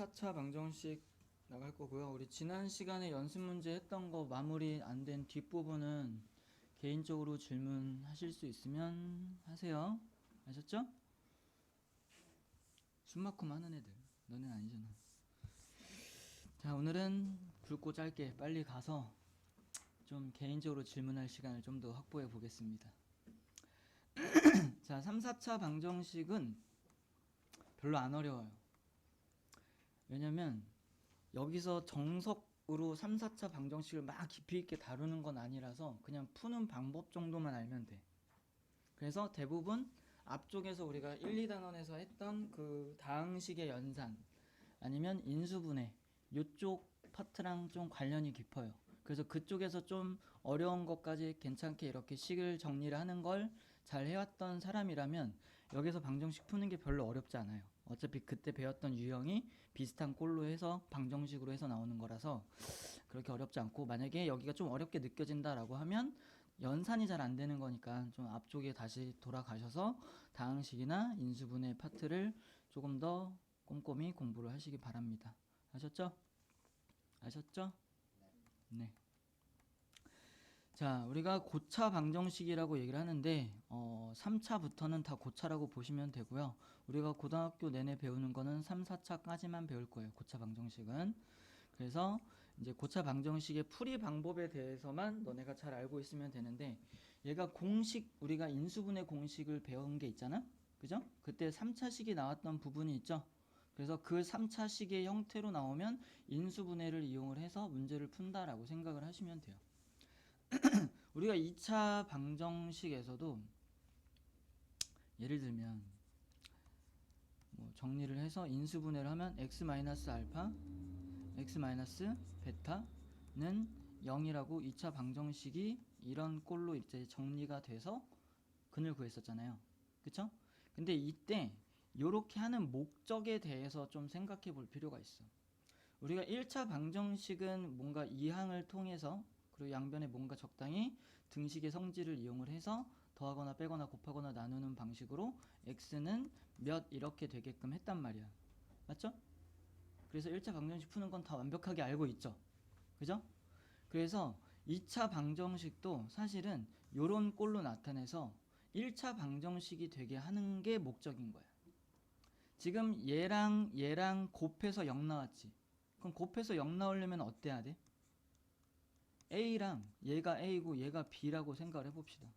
4차 방정식 나갈 거고요. 우리 지난 시간에 연습 문제 했던 거 마무리 안 된 뒷부분은 개인적으로 질문하실 수 있으면 하세요. 아셨죠? 숨막힘 하는 애들. 너넨 아니잖아. 자, 오늘은 굵고 짧게 빨리 가서 좀 개인적으로 질문할 시간을 좀 더 확보해 보겠습니다. 자, 3, 4차 방정식은 별로 안 어려워요. 왜냐면 여기서 정석으로 3, 4차 방정식을 막 깊이 있게 다루는 건 아니라서 그냥 푸는 방법 정도만 알면 돼. 그래서 대부분 앞쪽에서 우리가 1, 2단원에서 했던 그 다항식의 연산 아니면 인수분해 요쪽 파트랑 좀 관련이 깊어요. 그래서 그쪽에서 좀 어려운 것까지 괜찮게 이렇게 식을 정리를 하는 걸 잘 해왔던 사람이라면 여기서 방정식 푸는 게 별로 어렵지 않아요. 어차피 그때 배웠던 유형이 비슷한 꼴로 해서 방정식으로 해서 나오는 거라서 그렇게 어렵지 않고, 만약에 여기가 좀 어렵게 느껴진다라고 하면 연산이 잘 안 되는 거니까 좀 앞쪽에 다시 돌아가셔서 다항식이나 인수분해 파트를 조금 더 꼼꼼히 공부를 하시기 바랍니다. 아셨죠? 아셨죠? 네. 자, 우리가 고차 방정식이라고 얘기를 하는데 3차부터는 다 고차라고 보시면 되고요. 우리가 고등학교 내내 배우는 거는 3, 4차까지만 배울 거예요. 고차 방정식은. 그래서 이제 고차 방정식의 풀이 방법에 대해서만 너네가 잘 알고 있으면 되는데, 얘가 공식, 우리가 인수분해 공식을 배운 게 있잖아? 그죠? 그때 3차식이 나왔던 부분이 있죠? 그래서 그 3차식의 형태로 나오면 인수분해를 이용을 해서 문제를 푼다라고 생각을 하시면 돼요. 우리가 2차 방정식에서도 예를 들면 뭐 정리를 해서 인수분해를 하면 x-알파, x-베타는 0이라고 2차 방정식이 이런 꼴로 이제 정리가 돼서 근을 구했었잖아요. 그쵸? 근데 이때 요렇게 하는 목적에 대해서 좀 생각해 볼 필요가 있어. 우리가 1차 방정식은 뭔가 이항을 통해서, 그리고 양변에 뭔가 적당히 등식의 성질을 이용을 해서 더하거나 빼거나 곱하거나 나누는 방식으로 x는 몇 이렇게 되게끔 했단 말이야. 맞죠? 그래서 1차 방정식 푸는 건 다 완벽하게 알고 있죠. 그죠? 그래서 2차 방정식도 사실은 요런 꼴로 나타내서 1차 방정식이 되게 하는 게 목적인 거야. 지금 얘랑 곱해서 0 나왔지. 그럼 곱해서 0 나오려면 어때야 돼? A랑 얘가 A고 얘가 B라고 생각을 해봅시다.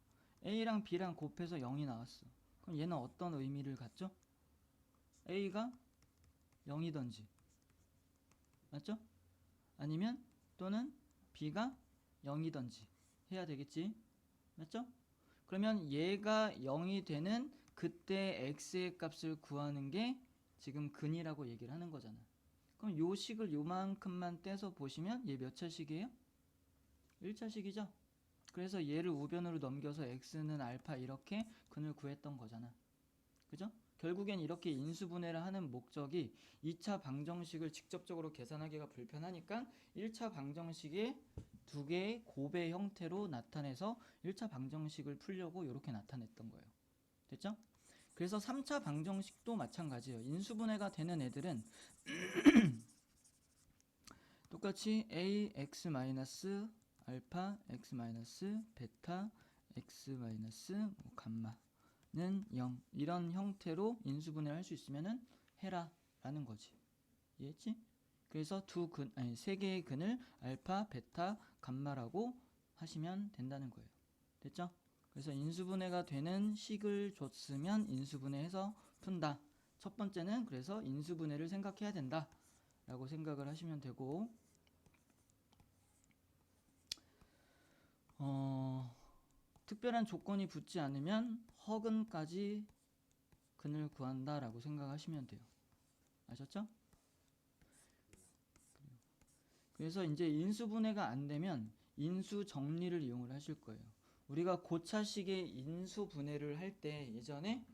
A랑 B랑 곱해서 0이 나왔어. 그럼 얘는 어떤 의미를 갖죠? A가 0이던지, 맞죠? 아니면 또는 B가 0이던지 해야 되겠지, 맞죠? 그러면 얘가 0이 되는 그때 x의 값을 구하는 게 지금 근이라고 얘기를 하는 거잖아. 그럼 요 식을 요만큼만 떼서 보시면 얘 몇 차식이에요? 1차식이죠? 그래서 얘를 우변으로 넘겨서 x는 알파 이렇게 근을 구했던 거잖아. 그죠? 결국엔 이렇게 인수분해를 하는 목적이 2차 방정식을 직접적으로 계산하기가 불편하니까 1차 방정식의 두 개의 곱의 형태로 나타내서 1차 방정식을 풀려고 이렇게 나타냈던 거예요. 됐죠? 그래서 3차 방정식도 마찬가지예요. 인수분해가 되는 애들은 똑같이 a x 마이너스 알파 x 마이너스 베타 x 마이너스 감마는 0 이런 형태로 인수분해를 할 수 있으면은 해라 라는 거지. 이해했지? 그래서 세 개의 근을 알파, 베타, 감마라고 하시면 된다는 거예요. 됐죠? 그래서 인수분해가 되는 식을 줬으면 인수분해해서 푼다. 첫 번째는 그래서 인수분해를 생각해야 된다 라고 생각을 하시면 되고, 특별한 조건이 붙지 않으면 허근까지 근을 구한다 라고 생각하시면 돼요. 아셨죠? 그래서 이제 인수분해가 안 되면 인수정리를 이용을 하실 거예요. 우리가 고차식의 인수분해를 할 때 예전에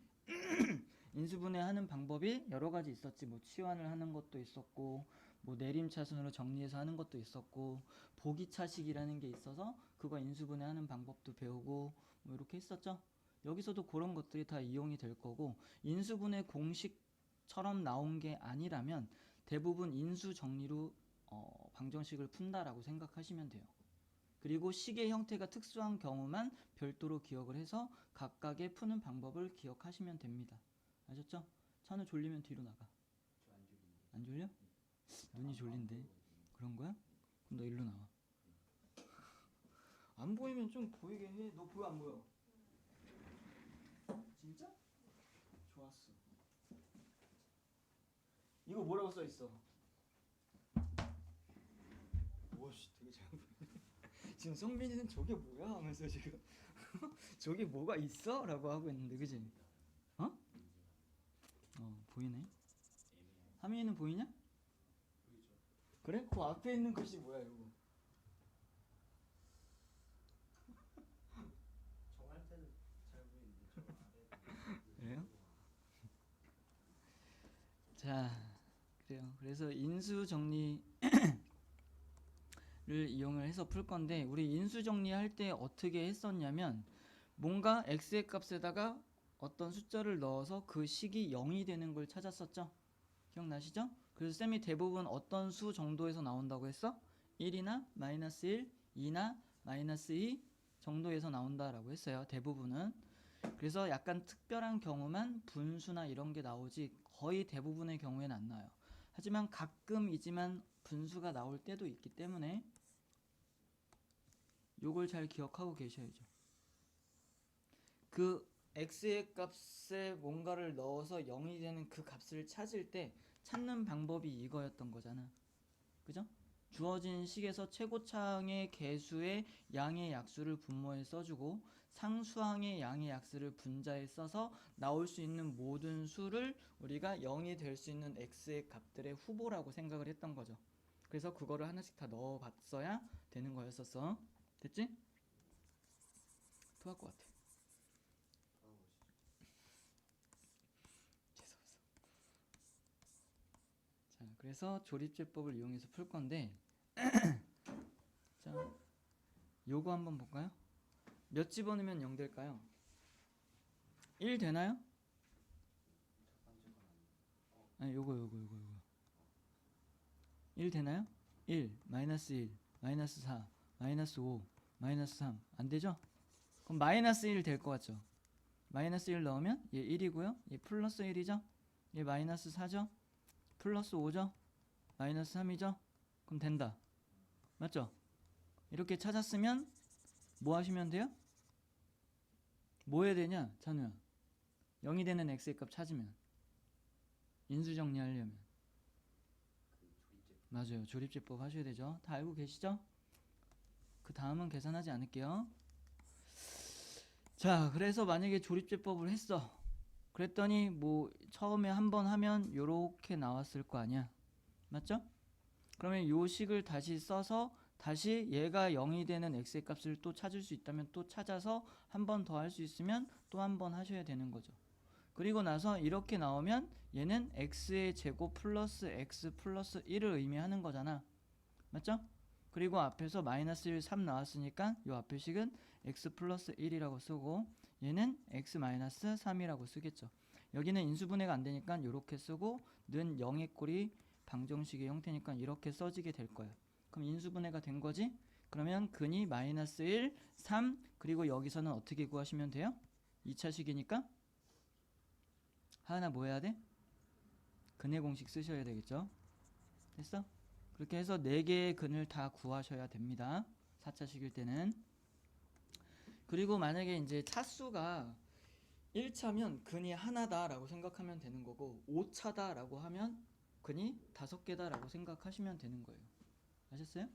인수분해하는 방법이 여러 가지 있었지. 뭐 치환을 하는 것도 있었고, 뭐 내림차순으로 정리해서 하는 것도 있었고, 보기차식이라는 게 있어서 그거 인수분해하는 방법도 배우고 뭐 이렇게 했었죠. 여기서도 그런 것들이 다 이용이 될 거고, 인수분해 공식처럼 나온 게 아니라면 대부분 인수 정리로 방정식을 푼다라고 생각하시면 돼요. 그리고 식의 형태가 특수한 경우만 별도로 기억을 해서 각각의 푸는 방법을 기억하시면 됩니다. 아셨죠? 찬우 졸리면 뒤로 나가. 안 졸려? 눈이 졸린데. 그런 거야? 그럼 너 일로 나와. 안 보이면 좀 보이게 해. 너 보여 안 보여? 진짜? 좋았어. 이거 뭐라고 써 있어? 오씨, 되게 잘 보이네. 지금 성빈이는 저게 뭐야 하면서 지금 저게 뭐가 있어? 라고 하고 있는데, 그지? 어? 보이네. 하민이는 보이냐? 그래? 그 앞에 있는 것이 뭐야 이거? 정할 때는 잘 보이는데 저 아래 그래요? 자, 그래요. 그래서 인수 정리를 이용을 해서 풀 건데, 우리 인수 정리할 때 어떻게 했었냐면, 뭔가 x의 값에다가 어떤 숫자를 넣어서 그 식이 0이 되는 걸 찾았었죠? 기억나시죠? 그래서 쌤이 대부분 어떤 수 정도에서 나온다고 했어? 1이나 마이너스 1, 2나 마이너스 2 정도에서 나온다라고 했어요. 대부분은. 그래서 약간 특별한 경우만 분수나 이런 게 나오지 거의 대부분의 경우에는 안 나와요. 하지만 가끔이지만 분수가 나올 때도 있기 때문에 요걸 잘 기억하고 계셔야죠. 그 x의 값에 뭔가를 넣어서 0이 되는 그 값을 찾을 때 찾는 방법이 이거였던 거잖아. 그죠? 주어진 식에서 최고차항의 개수의 양의 약수를 분모에 써주고 상수항의 양의 약수를 분자에 써서 나올 수 있는 모든 수를 우리가 0이 될 수 있는 x의 값들의 후보라고 생각을 했던 거죠. 그래서 그거를 하나씩 다 넣어봤어야 되는 거였었어. 됐지? 토할 것 같아. 재수없어. 자, 그래서 조립제법을 이용해서 풀 건데 자, 요거 한번 볼까요? 몇 집어넣으면 0 될까요? 1 되나요? 아니, 요거 1 되나요? 1, 마이너스 1, 마이너스 4, 마이너스 5, 마이너스 3. 안 되죠? 그럼 마이너스 1 될 것 같죠? 마이너스 1 넣으면 얘 1이고요. 얘 플러스 1이죠? 얘 마이너스 4죠? 플러스 5죠? 마이너스 3이죠? 그럼 된다. 맞죠? 이렇게 찾았으면 뭐 하시면 돼요? 뭐 해야 되냐? 찬우야. 0이 되는 x의 값 찾으면 인수 정리하려면 맞아요. 조립제법 하셔야 되죠. 다 알고 계시죠? 그 다음은 계산하지 않을게요. 자, 그래서 만약에 조립제법을 했어. 그랬더니 뭐 처음에 한번 하면 요렇게 나왔을 거 아니야. 맞죠? 그러면 요 식을 다시 써서 다시 얘가 0이 되는 x의 값을 또 찾을 수 있다면 또 찾아서 한 번 더 할 수 있으면 또 한 번 하셔야 되는 거죠. 그리고 나서 이렇게 나오면 얘는 x의 제곱 플러스 x 플러스 1을 의미하는 거잖아. 맞죠? 그리고 앞에서 마이너스 1, 3 나왔으니까 요 앞에 식은 x 플러스 1이라고 쓰고 얘는 x 마이너스 3이라고 쓰겠죠. 여기는 인수분해가 안 되니까 이렇게 쓰고 는 0의 꼴이 방정식의 형태니까 이렇게 써지게 될 거예요. 그럼 인수분해가 된 거지? 그러면 근이 마이너스 1, 3 그리고 여기서는 어떻게 구하시면 돼요? 2차식이니까 하나 뭐 해야 돼? 근의 공식 쓰셔야 되겠죠? 됐어? 그렇게 해서 4개의 근을 다 구하셔야 됩니다. 4차식일 때는. 그리고 만약에 이제 차수가 1차면 근이 하나다라고 생각하면 되는 거고 5차다라고 하면 근이 5개다라고 생각하시면 되는 거예요. 아셨어요?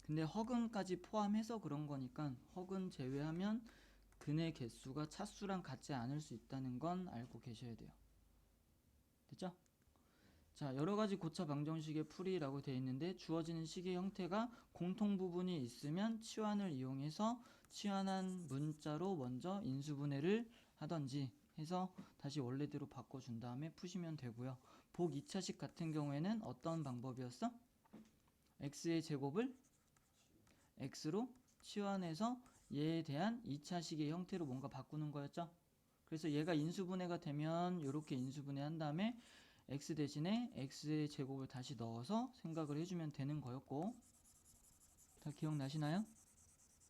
근데 허근까지 포함해서 그런 거니까 허근 제외하면 근의 개수가 차수랑 같지 않을 수 있다는 건 알고 계셔야 돼요. 됐죠? 자, 여러가지 고차 방정식의 풀이라고 되어 있는데 주어지는 식의 형태가 공통 부분이 있으면 치환을 이용해서 치환한 문자로 먼저 인수분해를 하던지 해서 다시 원래대로 바꿔준 다음에 푸시면 되고요. 복 2차식 같은 경우에는 어떤 방법이었어? x의 제곱을 x로 치환해서 얘에 대한 2차식의 형태로 뭔가 바꾸는 거였죠? 그래서 얘가 인수분해가 되면 이렇게 인수분해 한 다음에 x 대신에 x의 제곱을 다시 넣어서 생각을 해주면 되는 거였고, 다 기억나시나요?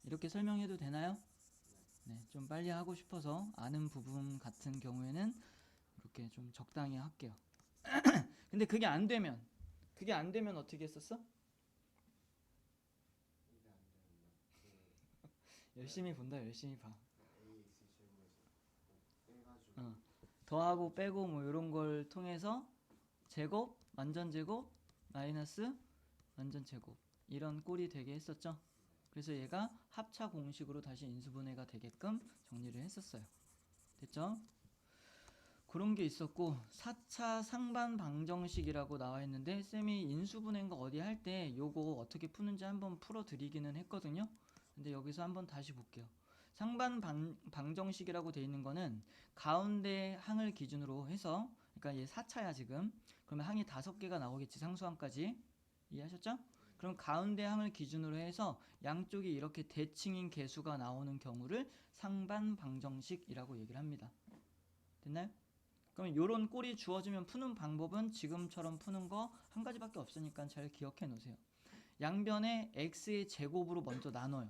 이렇게 설명해도 되나요? 네, 좀 빨리 하고 싶어서 아는 부분 같은 경우에는 이렇게 좀 적당히 할게요. 근데 그게 안 되면 어떻게 했었어? 이게 안 되면 열심히 본다, 열심히 봐. AX 제곱에서 빼가지고 더하고 빼고 뭐 이런 걸 통해서 제곱, 완전 제곱, 마이너스 완전 제곱 이런 꼴이 되게 했었죠. 그래서 얘가 합차 공식으로 다시 인수분해가 되게끔 정리를 했었어요. 됐죠? 그런 게 있었고, 4차 상반 방정식이라고 나와 있는데 쌤이 인수분해인 거 어디 할 때 요거 어떻게 푸는지 한번 풀어 드리기는 했거든요. 근데 여기서 한번 다시 볼게요. 상반 방정식이라고 돼 있는 거는 가운데 항을 기준으로 해서, 그러니까 얘 4차야 지금. 그러면 항이 5개가 나오겠지, 상수항까지. 이해하셨죠? 그럼 가운데 항을 기준으로 해서 양쪽이 이렇게 대칭인 개수가 나오는 경우를 상반 방정식이라고 얘기를 합니다. 됐나요? 그럼 요런 꼴이 주어지면 푸는 방법은 지금처럼 푸는 거 한 가지밖에 없으니까 잘 기억해 놓으세요. 양변에 x의 제곱으로 먼저 나눠요.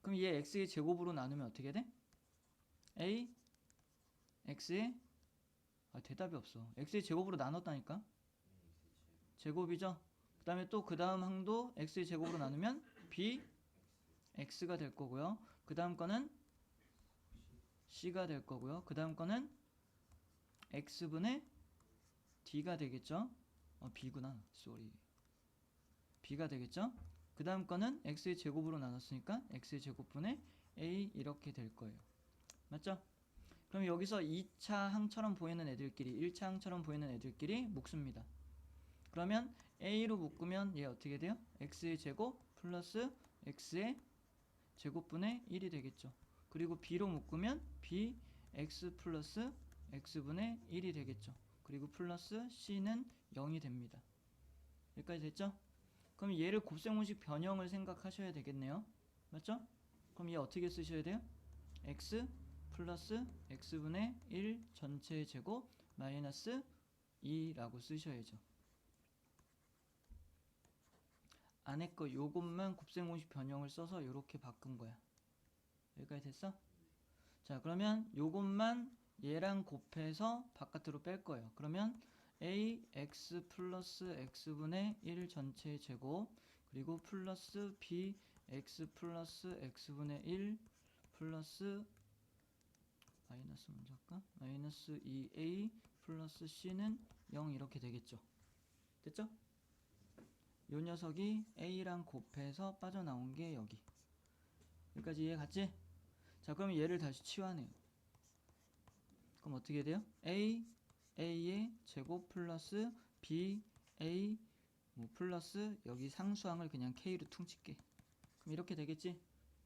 그럼 얘 x의 제곱으로 나누면 어떻게 돼? a x의 대답이 없어. x의 제곱으로 나눴다니까? 제곱이죠? 그 다음에 또 그 다음 항도 x의 제곱으로 나누면 b x가 될 거고요. 그 다음 거는 c가 될 거고요. 그 다음 거는 x분의 d가 되겠죠? b구나. 쏘리. b가 되겠죠? 그 다음 거는 x의 제곱으로 나눴으니까 x의 제곱분의 a 이렇게 될 거예요. 맞죠? 그럼 여기서 2차 항처럼 보이는 애들끼리 1차 항처럼 보이는 애들끼리 묶습니다. 그러면 a로 묶으면 얘 어떻게 돼요? x의 제곱 플러스 x의 제곱분의 1이 되겠죠. 그리고 b로 묶으면 b x 플러스 x분의 1이 되겠죠. 그리고 플러스 c는 0이 됩니다. 여기까지 됐죠? 그럼 얘를 곱셈공식 변형을 생각하셔야 되겠네요. 맞죠? 그럼 얘 어떻게 쓰셔야 돼요? x 플러스 x분의 1 전체의 제곱 마이너스 2라고 쓰셔야죠. 안에 거 요것만 곱셈공식 변형을 써서 이렇게 바꾼 거야. 여기까지 됐어? 자, 그러면 요것만 얘랑 곱해서 바깥으로 뺄 거예요. 그러면 ax 플러스 x분의 1 전체의 제곱 그리고 플러스 bx 플러스 x분의 1 플러스 마이너스 먼저 할까? 마이너스 2a 플러스 c는 0 이렇게 되겠죠. 됐죠? 요 녀석이 a랑 곱해서 빠져나온 게 여기. 여기까지 이해 갔지? 자, 그럼 얘를 다시 치환해요. 그럼 어떻게 돼요? a의 제곱 플러스 ba 뭐 플러스 여기 상수항을 그냥 k로 퉁칠게. 그럼 이렇게 되겠지?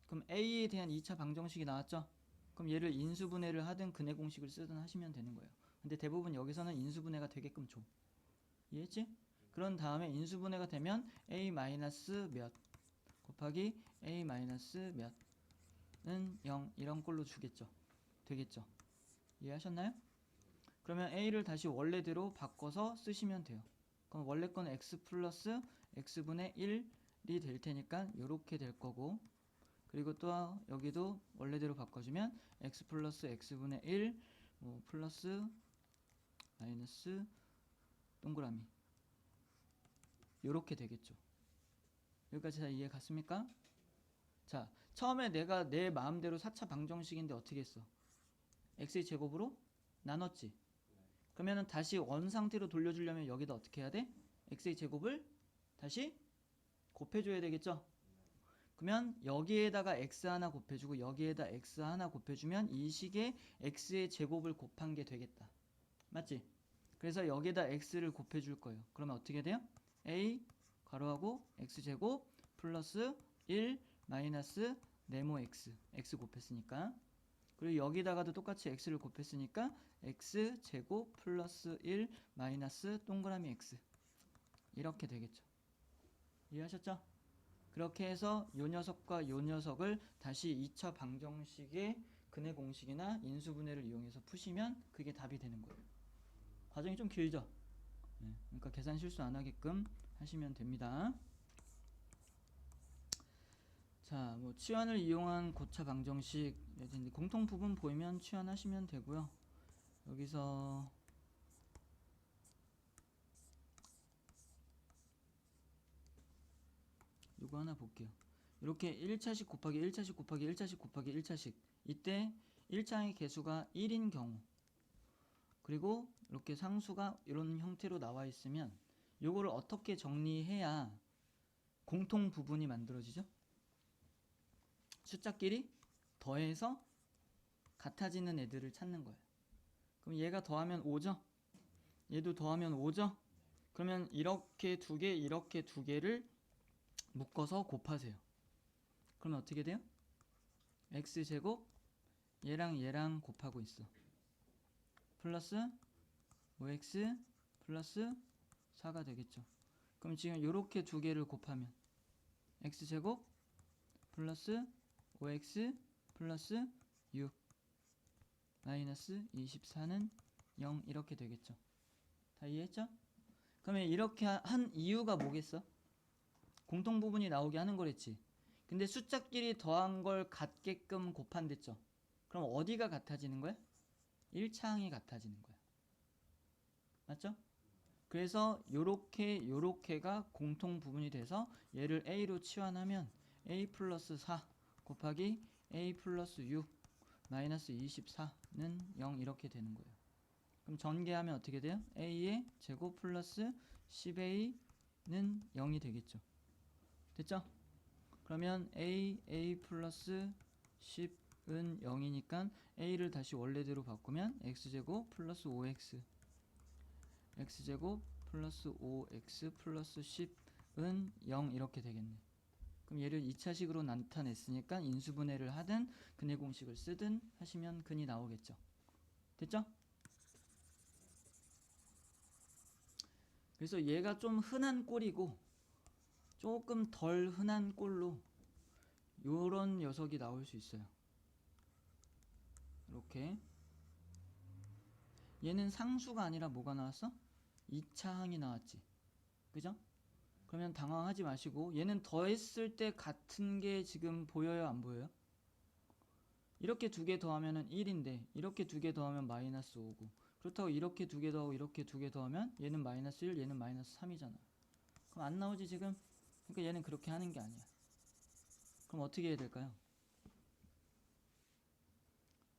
그럼 a에 대한 2차 방정식이 나왔죠? 그럼 얘를 인수분해를 하든 근해 공식을 쓰든 하시면 되는 거예요. 근데 대부분 여기서는 인수분해가 되게끔 줘. 이해했지? 그런 다음에 인수분해가 되면 a 마이너스 몇 곱하기 a 마이너스 몇은 0 이런 꼴로 주겠죠. 되겠죠. 이해하셨나요? 그러면 a를 다시 원래대로 바꿔서 쓰시면 돼요. 그럼 원래 건 x 플러스 x분의 1이 될 테니까 이렇게 될 거고, 그리고 또 여기도 원래대로 바꿔주면 x 플러스 x분의 1 뭐 플러스 마이너스 동그라미 이렇게 되겠죠. 여기까지 다 이해 갔습니까? 자, 처음에 내가 내 마음대로 4차 방정식인데 어떻게 했어? x의 제곱으로 나눴지. 그러면 다시 원 상태로 돌려주려면 여기다 어떻게 해야 돼? x의 제곱을 다시 곱해줘야 되겠죠? 그러면 여기에다가 x 하나 곱해주고 여기에다 x 하나 곱해주면 이 식에 x의 제곱을 곱한 게 되겠다. 맞지? 그래서 여기에다 x를 곱해줄 거예요. 그러면 어떻게 돼요? a 괄호하고 x제곱 플러스 1 마이너스 네모 x 곱했으니까, 그리고 여기다가도 똑같이 x를 곱했으니까 x제곱 플러스 1 마이너스 동그라미 x 이렇게 되겠죠. 이해하셨죠? 그렇게 해서 요 녀석과 요 녀석을 다시 2차 방정식의 근해 공식이나 인수분해를 이용해서 푸시면 그게 답이 되는 거예요. 과정이 좀 길죠? 네, 그러니까 계산 실수 안 하게끔 하시면 됩니다. 자, 뭐 치환을 이용한 고차 방정식 공통 부분 보이면 치환하시면 되고요. 여기서 요거 하나 볼게요. 이렇게 1차식 곱하기 1차식 곱하기 1차식 곱하기 1차식, 이때 1차의 개수가 1인 경우, 그리고 이렇게 상수가 이런 형태로 나와 있으면 요거를 어떻게 정리해야 공통 부분이 만들어지죠? 숫자끼리 더해서 같아지는 애들을 찾는 거예요. 그럼 얘가 더하면 5죠? 얘도 더하면 5죠? 그러면 이렇게 두 개, 이렇게 두 개를 묶어서 곱하세요. 그러면 어떻게 돼요? x제곱 얘랑 얘랑 곱하고 있어. 플러스 5x 플러스 4가 되겠죠. 그럼 지금 요렇게 두 개를 곱하면 x제곱 플러스 5x 플러스 6 마이너스 24는 0 이렇게 되겠죠. 다 이해했죠? 그러면 이렇게 한 이유가 뭐겠어? 공통 부분이 나오게 하는 거랬지. 근데 숫자끼리 더한 걸 같게끔 곱한댔죠. 그럼 어디가 같아지는 거야? 1차항이 같아지는 거야. 맞죠? 그래서 요렇게가 공통 부분이 돼서 얘를 a로 치환하면 a 플러스 4 곱하기 a 플러스 6 마이너스 24는 0 이렇게 되는 거예요. 그럼 전개하면 어떻게 돼요? a의 제곱 플러스 10a는 0이 되겠죠. 됐죠? 그러면 a 플러스 10은 0이니까 a를 다시 원래대로 바꾸면 x제곱 플러스 5x x제곱 플러스 5x 플러스 10은 0 이렇게 되겠네. 그럼 얘를 2차식으로 나타냈으니까 인수분해를 하든 근해 공식을 쓰든 하시면 근이 나오겠죠. 됐죠? 그래서 얘가 좀 흔한 꼴이고 조금 덜 흔한 꼴로 요런 녀석이 나올 수 있어요. 이렇게 얘는 상수가 아니라 뭐가 나왔어? 2차항이 나왔지. 그죠? 그러면 당황하지 마시고 얘는 더했을 때 같은 게 지금 보여요, 안 보여요? 이렇게 두 개 더하면은 1인데 이렇게 두 개 더하면 마이너스 5고, 그렇다고 이렇게 두 개 더하고 이렇게 두 개 더하면 얘는 마이너스 1, 얘는 마이너스 3이잖아. 그럼 안 나오지 지금? 그러니까 얘는 그렇게 하는 게 아니야. 그럼 어떻게 해야 될까요?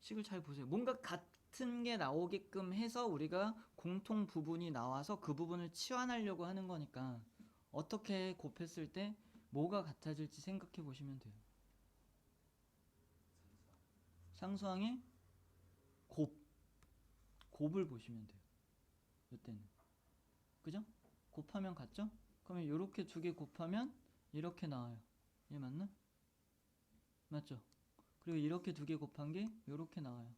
식을 잘 보세요. 뭔가 같은 게 나오게끔 해서 우리가 공통 부분이 나와서 그 부분을 치환하려고 하는 거니까 어떻게 곱했을 때 뭐가 같아질지 생각해 보시면 돼요. 상수항의 곱을 보시면 돼요. 이때는. 그죠? 곱하면 같죠? 그러면 이렇게 두 개 곱하면 이렇게 나와요. 얘 맞나? 맞죠? 그리고 이렇게 두 개 곱한 게 이렇게 나와요.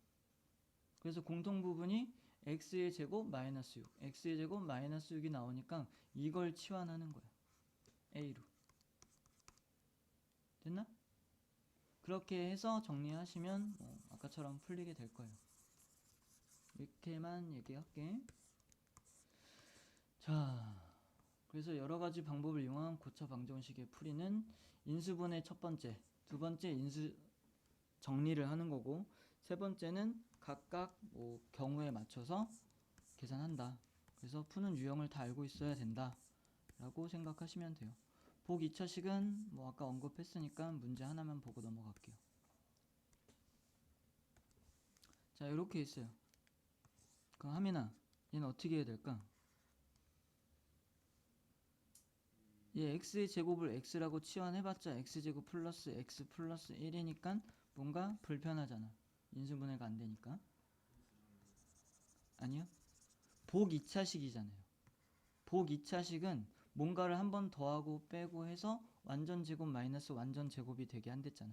그래서 공통 부분이 x의 제곱 마이너스 6, x의 제곱 마이너스 6이 나오니까 이걸 치환하는 거야. a로. 됐나? 그렇게 해서 정리하시면 아까처럼 풀리게 될 거예요. 이렇게만 얘기할게. 자, 그래서 여러가지 방법을 이용한 고차 방정식의 풀이는 인수분해 첫 번째, 두 번째 인수 정리를 하는 거고, 세 번째는 각각 경우에 맞춰서 계산한다. 그래서 푸는 유형을 다 알고 있어야 된다 라고 생각하시면 돼요. 복 2차식은 아까 언급했으니까 문제 하나만 보고 넘어갈게요. 자, 이렇게 있어요. 그럼 하민아, 얘는 어떻게 해야 될까? 얘 x의 제곱을 x라고 치환해봤자 x제곱 플러스 x 플러스 1이니까 뭔가 불편하잖아. 인수분해가 안 되니까. 아니요. 복 2차식이잖아요. 복 2차식은 뭔가를 한 번 더하고 빼고 해서 완전 제곱 마이너스 완전 제곱이 되게 한댔잖아.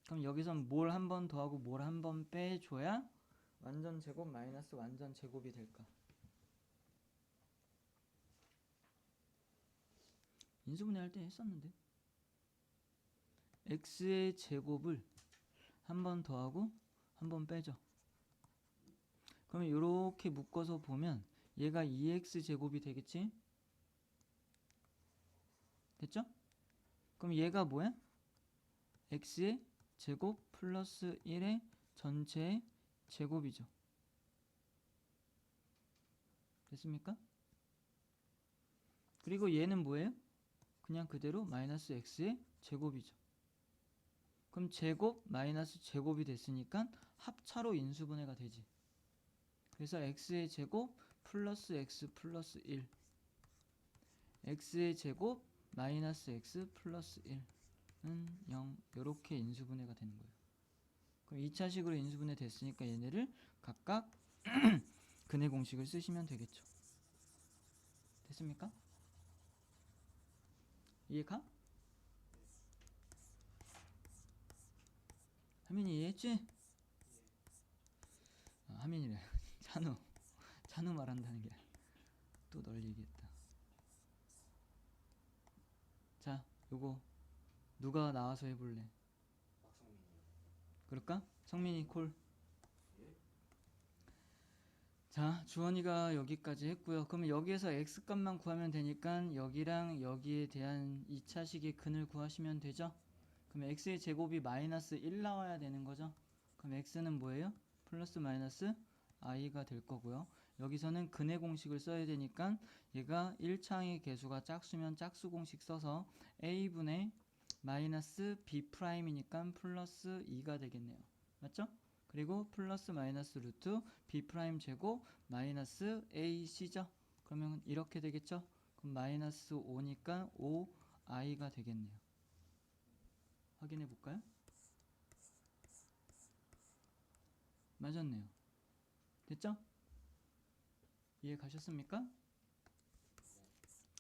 그럼 여기선 뭘 한 번 더하고 뭘 한 번 빼줘야 완전 제곱 마이너스 완전 제곱이 될까? 인수분해 할 때 했었는데 x의 제곱을 한 번 더하고 한 번 빼죠. 그러면 이렇게 묶어서 보면 얘가 2x 제곱이 되겠지? 됐죠? 그럼 얘가 뭐야? x의 제곱 플러스 1의 전체의 제곱이죠. 됐습니까? 그리고 얘는 뭐예요? 그냥 그대로 마이너스 x의 제곱이죠. 그럼 제곱 마이너스 제곱이 됐으니까 합차로 인수분해가 되지. 그래서 x의 제곱 플러스 x 플러스 1, x의 제곱 마이너스 x 플러스 1은 0, 이렇게 인수분해가 되는 거예요. 그럼 2차식으로 인수분해 됐으니까 얘네를 각각 근해 공식을 쓰시면 되겠죠. 됐습니까? 이해가? 하민이 이해했지? 하민이래. 찬우 말한다는 게 또 널 얘기했다. 자, 요거 누가 나와서 해볼래? 박성민이요. 그럴까? 성민이 콜. 자, 주원이가 여기까지 했고요. 그러면 여기에서 x값만 구하면 되니까 여기랑 여기에 대한 2차식의 근을 구하시면 되죠. 그럼 x의 제곱이 마이너스 1 나와야 되는 거죠. 그럼 x는 뭐예요? 플러스 마이너스 i가 될 거고요. 여기서는 근의 공식을 써야 되니까 얘가 1차항의 개수가 짝수면 짝수 공식 써서 a분의 마이너스 b'이니까 플러스 2가 되겠네요. 맞죠? 그리고 플러스 마이너스 루트 b 프라임 제곱 마이너스 ac죠. 그러면 이렇게 되겠죠. 그럼 마이너스 5니까 5i가 되겠네요. 확인해 볼까요? 맞았네요. 됐죠? 이해 가셨습니까?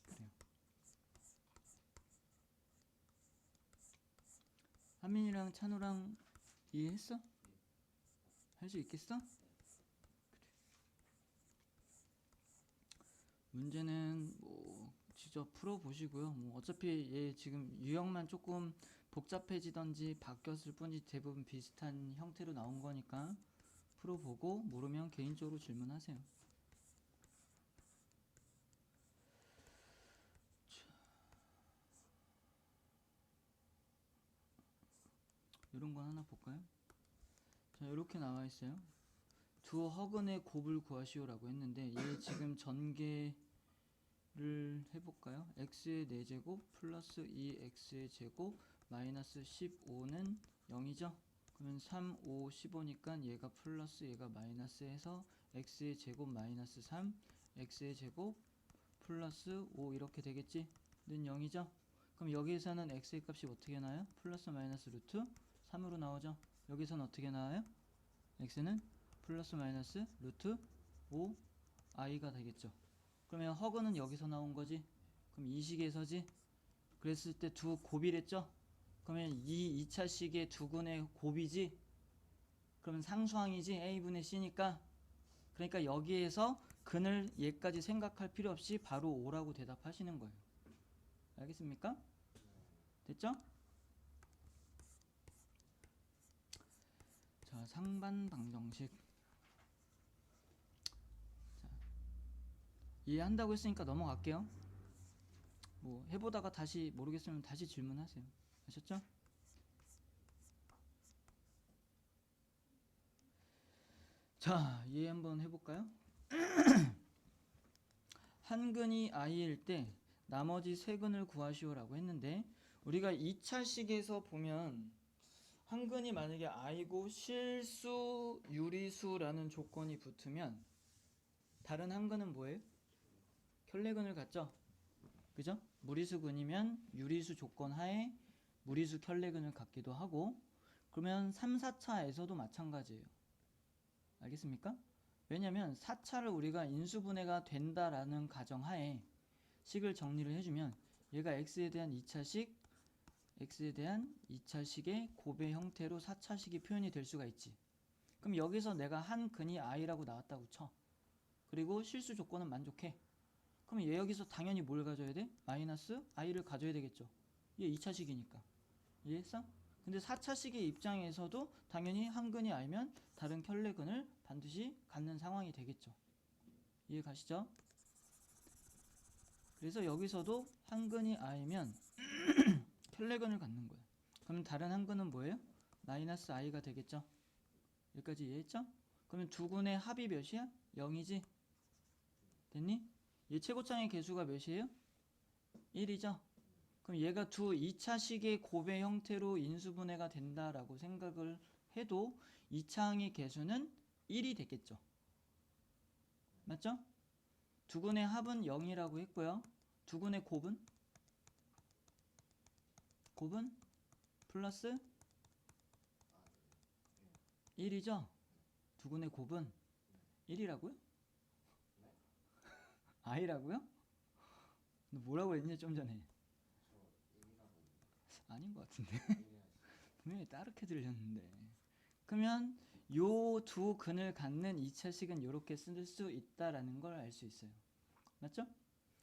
그래요. 한민이랑 찬우랑 이해했어? 할 수 있겠어? 그래. 문제는 뭐 직접 풀어 보시고요. 뭐 어차피 얘 지금 유형만 조금 복잡해지던지 바뀌었을 뿐이지 대부분 비슷한 형태로 나온 거니까 풀어보고 모르면 개인적으로 질문하세요. 이런 거 하나 볼까요? 자, 이렇게 나와 있어요. 두 허근의 곱을 구하시오라고 했는데 얘 지금 전개를 해볼까요? x의 4제곱 플러스 2x의 제곱 마이너스 15는 0이죠? 그러면 3, 5, 15니까 얘가 플러스 얘가 마이너스 해서 x의 제곱 마이너스 3, x의 제곱 플러스 5 이렇게 되겠지? 는 0이죠? 그럼 여기에서는 x의 값이 어떻게 나와요? 플러스 마이너스 루트 3으로 나오죠? 여기서는 어떻게 나와요? x는 플러스 마이너스 루트 5 i가 되겠죠. 그러면 허그는 여기서 나온 거지. 그럼 이 식에서지. 그랬을 때 두 곱이랬죠. 그러면 이 2차식의 두 근의 곱이지. 그러면 상수항이지. a분의 c니까. 그러니까 여기에서 근을 얘까지 생각할 필요 없이 바로 5라고 대답하시는 거예요. 알겠습니까? 됐죠? 자, 상반 방정식. 자, 이해한다고 했으니까 넘어갈게요. 뭐 해보다가 다시 모르겠으면 다시 질문하세요. 아셨죠? 자, 이해 한번 해볼까요? 한 근이 i일 때 나머지 세 근을 구하시오라고 했는데 우리가 2차식에서 보면 한 근이 만약에 i고 실수 유리수라는 조건이 붙으면 다른 한 근은 뭐예요? 켤레근을 갖죠? 그죠? 무리수근이면 유리수 조건 하에 무리수 켤레근을 갖기도 하고 그러면 3, 4차에서도 마찬가지예요. 알겠습니까? 왜냐면 4차를 우리가 인수분해가 된다라는 가정하에 식을 정리를 해주면 얘가 x에 대한 2차식, x에 대한 2차식의 곱의 형태로 4차식이 표현이 될 수가 있지. 그럼 여기서 내가 한 근이 i라고 나왔다고 쳐. 그리고 실수 조건은 만족해. 그럼 얘 여기서 당연히 뭘 가져야 돼? 마이너스 i를 가져야 되겠죠. 얘 2차식이니까. 이해했어? 근데 4차식의 입장에서도 당연히 한 근이 알면 다른 켤레근을 반드시 갖는 상황이 되겠죠. 이해 가시죠? 그래서 여기서도 한 근이 알면 켤레근을 갖는 거예요. 그럼 다른 한 근은 뭐예요? 마이너스 i가 되겠죠. 여기까지 이해했죠? 그러면 두 근의 합이 몇이야? 0이지? 됐니? 얘 최고창의 개수가 몇이에요? 1이죠? 그럼 얘가 두 2차식의 곱의 형태로 인수분해가 된다라고 생각을 해도 2차항의 개수는 1이 되겠죠. 맞죠? 두 근의 합은 0이라고 했고요. 두 근의 곱은? 곱은? 플러스 1이죠? 두 근의 곱은 1이라고요? i라고요? 너 뭐라고 했냐 좀 전에? 아닌 것 같은데. 분명히 따르게 들렸는데. 그러면 요 두 근을 갖는 2차식은 이렇게 쓸 수 있다라는 걸 알 수 있어요. 맞죠?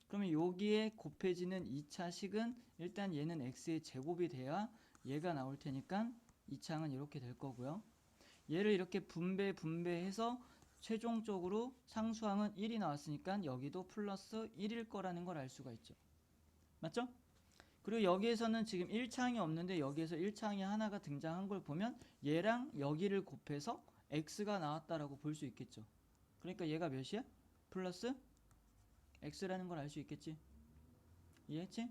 그러면 여기에 곱해지는 2차식은 일단 얘는 x의 제곱이 돼야 얘가 나올 테니까 2차항은 이렇게 될 거고요. 얘를 이렇게 분배해서 최종적으로 상수항은 1이 나왔으니까 여기도 플러스 1일 거라는 걸 알 수가 있죠. 맞죠? 그리고 여기에서는 지금 1차항이 없는데 여기에서 1차항이 하나가 등장한 걸 보면 얘랑 여기를 곱해서 x가 나왔다라고 볼 수 있겠죠. 그러니까 얘가 몇이야? 플러스 x라는 걸 알 수 있겠지. 이해했지?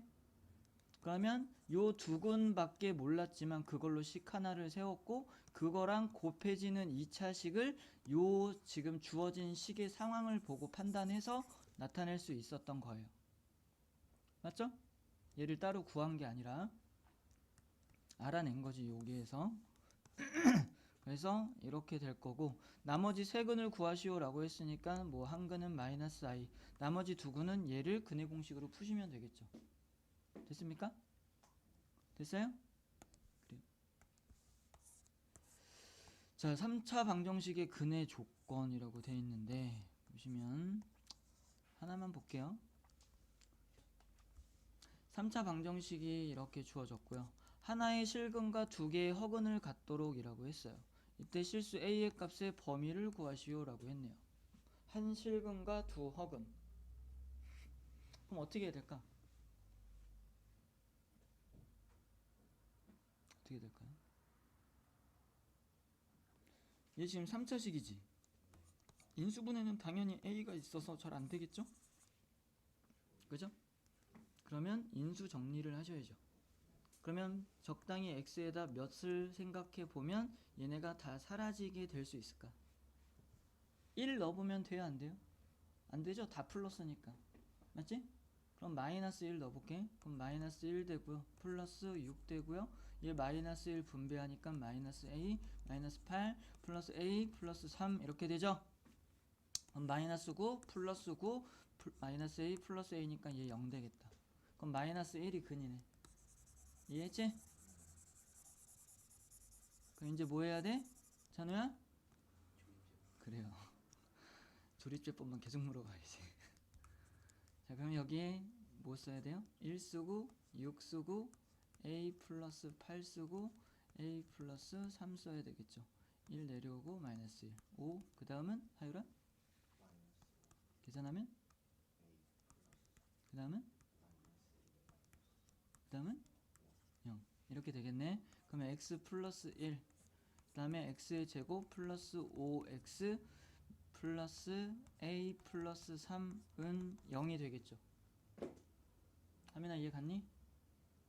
그러면 요 두 근밖에 몰랐지만 그걸로 식 하나를 세웠고 그거랑 곱해지는 2차식을 요 지금 주어진 식의 상황을 보고 판단해서 나타낼 수 있었던 거예요. 맞죠? 얘를 따로 구한 게 아니라 알아낸 거지 여기에서. 그래서 이렇게 될 거고 나머지 세 근을 구하시오 라고 했으니까 뭐 한 근은 마이너스 i, 나머지 두 근은 얘를 근의 공식으로 푸시면 되겠죠. 됐습니까? 됐어요? 그래요. 자, 3차 방정식의 근의 조건이라고 돼 있는데 보시면 하나만 볼게요. 3차 방정식이 이렇게 주어졌고요. 하나의 실근과 두 개의 허근을 갖도록 이라고 했어요. 이때 실수 a의 값의 범위를 구하시오 라고 했네요. 한 실근과 두 허근. 그럼 어떻게 해야 될까? 어떻게 될까요? 얘 지금 3차식이지. 인수분해는 당연히 a가 있어서 잘 안되겠죠? 그죠? 그러면 인수 정리를 하셔야죠. 그러면 적당히 x에다 몇을 생각해 보면 얘네가 다 사라지게 될 수 있을까? 1 넣어보면 돼요? 안 돼요? 안 되죠? 다 플러스니까. 맞지? 그럼 마이너스 1 넣어볼게. 그럼 마이너스 1 되고요. 플러스 6 되고요. 얘 마이너스 1 분배하니까 마이너스 a, 마이너스 8, 플러스 a, 플러스 3 이렇게 되죠? 그럼 마이너스 9, 플러스 9, 마이너스 a, 플러스 a니까 얘 0 되겠다. 그럼 마이너스 1이 근이네. 이해했지? 그럼 이제 뭐 해야 돼? 찬우야? 그래요. 조립제법만 계속 물어봐야지. 자, 그럼 여기에 뭐 써야 돼요? 1 쓰고 6 쓰고 a 플러스 8 쓰고 a 플러스 3 써야 되겠죠. 1 내려오고 마이너스 1 5. 그 다음은 하율아? 계산하면? 그 다음은? 0 이렇게 되겠네. 그러면 x 플러스 1 그 다음에 x의 제곱 플러스 5x 플러스 a 플러스 3은 0이 되겠죠. 하민아 이해 갔니?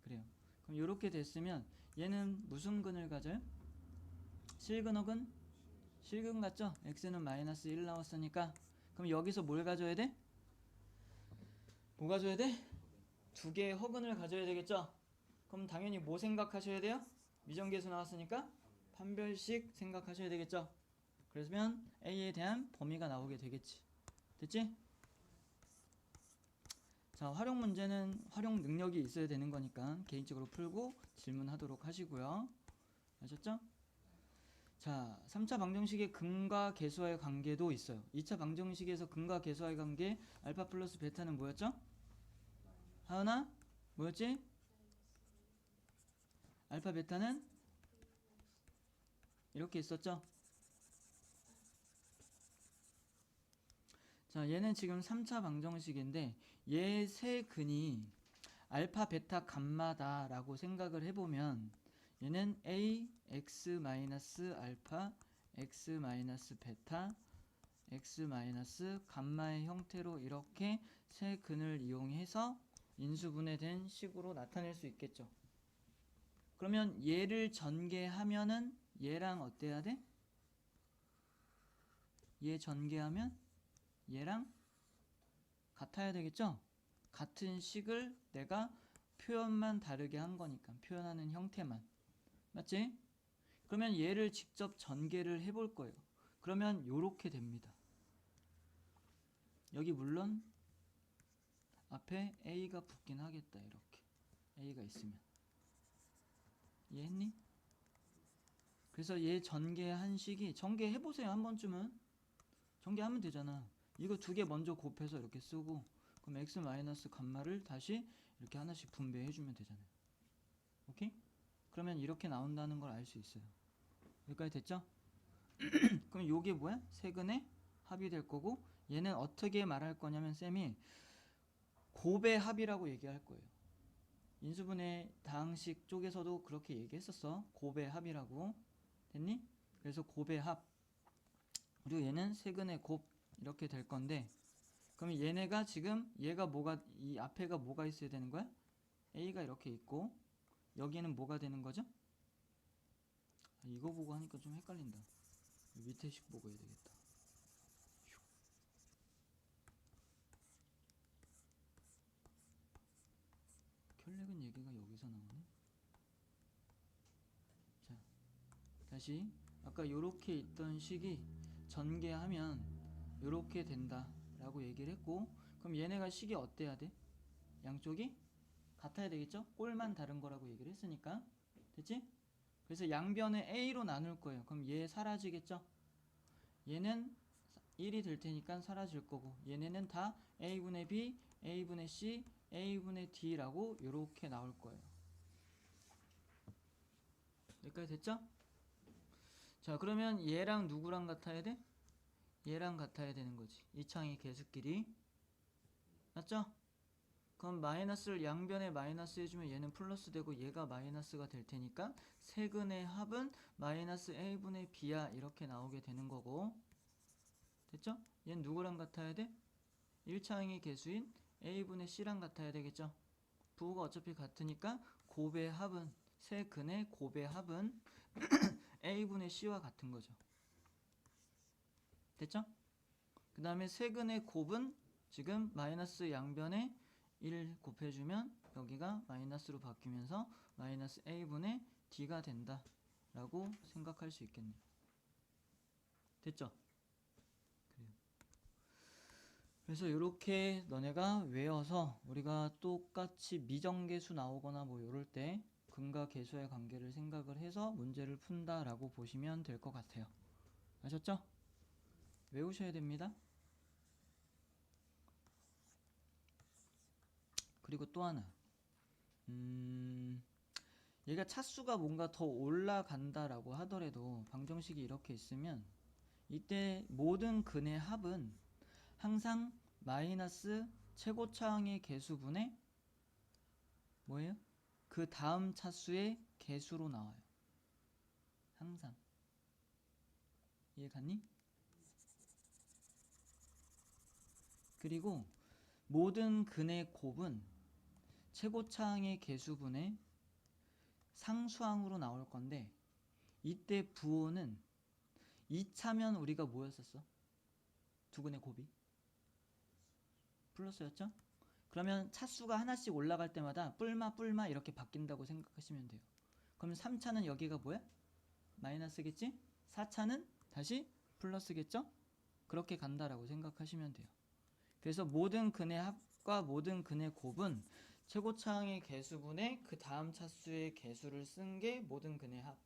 그래요. 그럼 이렇게 됐으면 얘는 무슨 근을 가져요? 실근허근? 실근 같죠? x는 마이너스 1 나왔으니까. 그럼 여기서 뭘 가져야 돼? 뭐 가져야 돼? 두 개의 허근을 가져야 되겠죠? 그럼 당연히 뭐 생각하셔야 돼요? 미정계수 나왔으니까 판별식 생각하셔야 되겠죠? 그러면 A에 대한 범위가 나오게 되겠지. 됐지? 자, 활용 문제는 활용 능력이 있어야 되는 거니까 개인적으로 풀고 질문하도록 하시고요. 아셨죠? 자, 3차 방정식의 근과 계수와의 관계도 있어요. 2차 방정식에서 근과 계수와의 관계 알파 플러스 베타는 뭐였죠? 하은아? 뭐였지? 알파 베타는 이렇게 있었죠? 자, 얘는 지금 3차 방정식인데 얘 세 근이 알파, 베타, 감마다 라고 생각을 해보면 얘는 a, x 마이너스 알파, x 마이너스 베타, x 마이너스 감마의 형태로 이렇게 세 근을 이용해서 인수분해된 식으로 나타낼 수 있겠죠. 그러면 얘를 전개하면은 얘랑 어때야 돼? 얘 전개하면 얘랑 같아야 되겠죠? 같은 식을 내가 표현만 다르게 한 거니까, 표현하는 형태만. 맞지? 그러면 얘를 직접 전개를 해볼 거예요. 그러면 요렇게 됩니다. 여기 물론 앞에 a가 붙긴 하겠다. 이렇게 a가 있으면. 이해했니? 그래서 얘 전개한 식이, 전개해보세요. 한 번쯤은. 전개하면 되잖아. 이거 두 개 먼저 곱해서 이렇게 쓰고, 그럼 x 마이너스 감마를 다시 이렇게 하나씩 분배해주면 되잖아요. 오케이? 그러면 이렇게 나온다는 걸 알 수 있어요. 여기까지 됐죠? 그럼 요게 뭐야? 세근의 합이 될 거고, 얘는 어떻게 말할 거냐면 쌤이 곱의 합이라고 얘기할 거예요. 인수분해 다항식 쪽에서도 그렇게 얘기했었어. 곱의 합이라고. 됐니? 그래서 곱의 합. 그리고 얘는 세근의 곱 이렇게 될 건데, 그럼 얘네가 지금 얘가 뭐가, 이 앞에가 뭐가 있어야 되는 거야? a가 이렇게 있고 여기는 뭐가 되는 거죠? 이거 보고 하니까 좀 헷갈린다. 밑에 식 보고 해야 되겠다. 켤레근 얘기가 여기서 나오네. 자, 다시 아까 요렇게 있던 식이 전개하면 요렇게 된다 라고 얘기를 했고, 그럼 얘네가 식이 어때야 돼? 양쪽이 같아야 되겠죠? 꼴만 다른 거라고 얘기를 했으니까. 됐지? 그래서 양변을 a로 나눌 거예요. 그럼 얘 사라지겠죠? 얘는 1이 될 테니까 사라질 거고, 얘네는 다 a분의 b, a분의 c, a분의 d라고 이렇게 나올 거예요. 여기까지 됐죠? 자, 그러면 얘랑 누구랑 같아야 돼? 얘랑 같아야 되는 거지. 이 창의 개수끼리. 맞죠? 그럼 마이너스를 양변에 마이너스 해주면 얘는 플러스 되고 얘가 마이너스가 될 테니까 세근의 합은 마이너스 a분의 b야 이렇게 나오게 되는 거고. 됐죠? 얘는 누구랑 같아야 돼? 1차항의 개수인 a분의 c랑 같아야 되겠죠? 부호가 어차피 같으니까 곱의 합은, 세근의 곱의 합은 a분의 c와 같은 거죠. 됐죠? 그 다음에 세근의 곱은 지금 마이너스 양변에 1 곱해주면 여기가 마이너스로 바뀌면서 마이너스 a분의 d가 된다 라고 생각할 수 있겠네요. 됐죠? 그래요. 그래서 이렇게 너네가 외워서 우리가 똑같이 미정계수 나오거나 뭐 이럴 때 근과 계수의 관계를 생각을 해서 문제를 푼다 라고 보시면 될 것 같아요. 아셨죠? 외우셔야 됩니다. 그리고 또 하나, 얘가 차수가 뭔가 더 올라간다라고 하더라도 방정식이 이렇게 있으면 이때 모든 근의 합은 항상 마이너스 최고차항의 개수분의 뭐예요? 그 다음 차수의 개수로 나와요. 항상. 이해 갔니? 그리고 모든 근의 곱은 최고차항의 개수분의 상수항으로 나올 건데, 이때 부호는 2차면 우리가 뭐였었어? 두 근의 곱이 플러스였죠? 그러면 차수가 하나씩 올라갈 때마다 뿔마 이렇게 바뀐다고 생각하시면 돼요. 그럼 3차는 여기가 뭐야? 마이너스겠지? 4차는 다시 플러스겠죠? 그렇게 간다라고 생각하시면 돼요. 그래서 모든 근의 합과 모든 근의 곱은 최고차항의 개수분의 그 다음 차수의 개수를 쓴 게 모든 근의 합.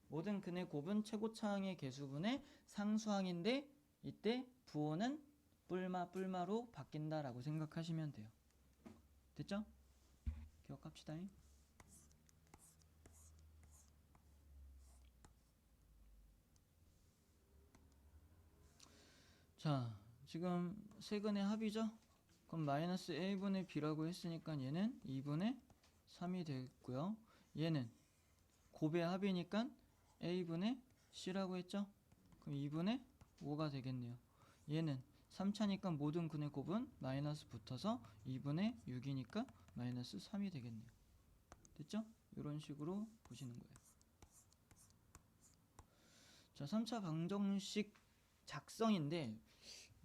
모든 근의 곱은 최고차항의 개수분의 상수항인데 이때 부호는 뿔마로 바뀐다라고 생각하시면 돼요. 됐죠? 기억합시다. 자, 지금 세근의 합이죠? 그럼 마이너스 a분의 b라고 했으니까 얘는 2분의 3이 되겠고요. 얘는 곱의 합이니까 a분의 c라고 했죠? 그럼 2분의 5가 되겠네요. 얘는 3차니까 모든 근의 곱은 마이너스 붙어서 2분의 6이니까 마이너스 3이 되겠네요. 됐죠? 이런 식으로 보시는 거예요. 자, 3차 방정식 작성인데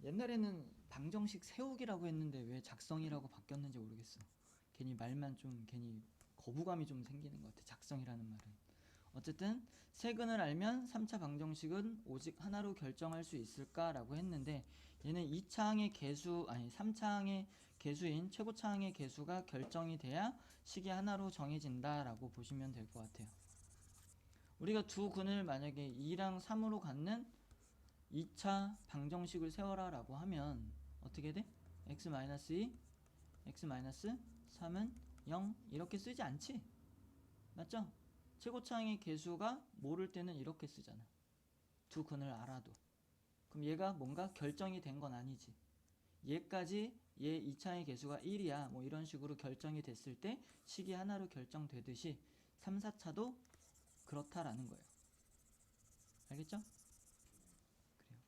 옛날에는 방정식 세우기라고 했는데 왜 작성이라고 바뀌었는지 모르겠어. 괜히 말만 좀 괜히 거부감이 좀 생기는 것 같아. 작성이라는 말은. 어쨌든 세근을 알면 3차 방정식은 오직 하나로 결정할 수 있을까라고 했는데 얘는 2차항의 개수 아니 3차항의 개수인 최고차항의 개수가 결정이 돼야 식이 하나로 정해진다라고 보시면 될 것 같아요. 우리가 두 근을 만약에 2랑 3으로 갖는 2차 방정식을 세워라 라고 하면 어떻게 돼? x-2, x-3은 0 이렇게 쓰지 않지? 맞죠? 최고차항의 개수가 모를 때는 이렇게 쓰잖아. 두 근을 알아도. 그럼 얘가 뭔가 결정이 된 건 아니지. 얘까지 얘 2차의 개수가 1이야 뭐 이런 식으로 결정이 됐을 때 식이 하나로 결정되듯이 3, 4차도 그렇다라는 거예요. 알겠죠? 그래요.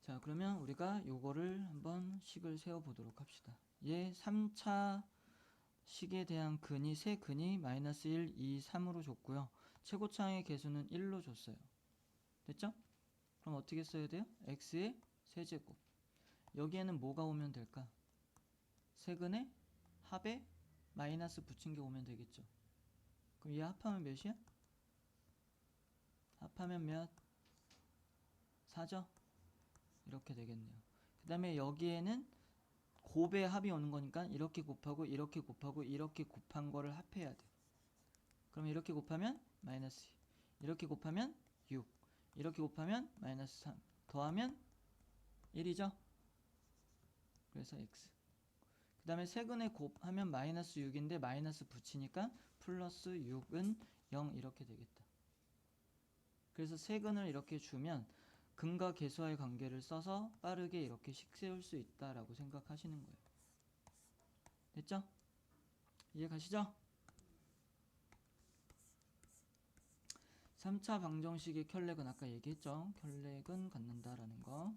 자, 그러면 우리가 요거를 한번 식을 세워 보도록 합시다. 얘 3차 식에 대한 근이 세 근이 마이너스 1, 2, 3으로 줬고요. 최고차항의 개수는 1로 줬어요. 됐죠? 그럼 어떻게 써야 돼요? x의 세제곱. 여기에는 뭐가 오면 될까? 세근의 합에 마이너스 붙인 게 오면 되겠죠. 그럼 얘 합하면 몇이야? 합하면 몇? 4죠? 이렇게 되겠네요. 그 다음에 여기에는 곱의 합이 오는 거니까 이렇게 곱하고 이렇게 곱하고 이렇게 곱한 거를 합해야 돼. 그럼 이렇게 곱하면 마이너스 2, 이렇게 곱하면 6, 이렇게 곱하면 마이너스 3, 더하면 1이죠? 그래서 x. 그 다음에 세근의 곱하면 마이너스 6인데 마이너스 붙이니까 플러스 6은 0 이렇게 되겠다. 그래서 세근을 이렇게 주면 근과 개수와의 관계를 써서 빠르게 이렇게 식 세울 수 있다라고 생각하시는 거예요. 됐죠? 이해 가시죠? 3차 방정식의 켤레근 아까 얘기했죠? 켤레근 갖는다라는 거.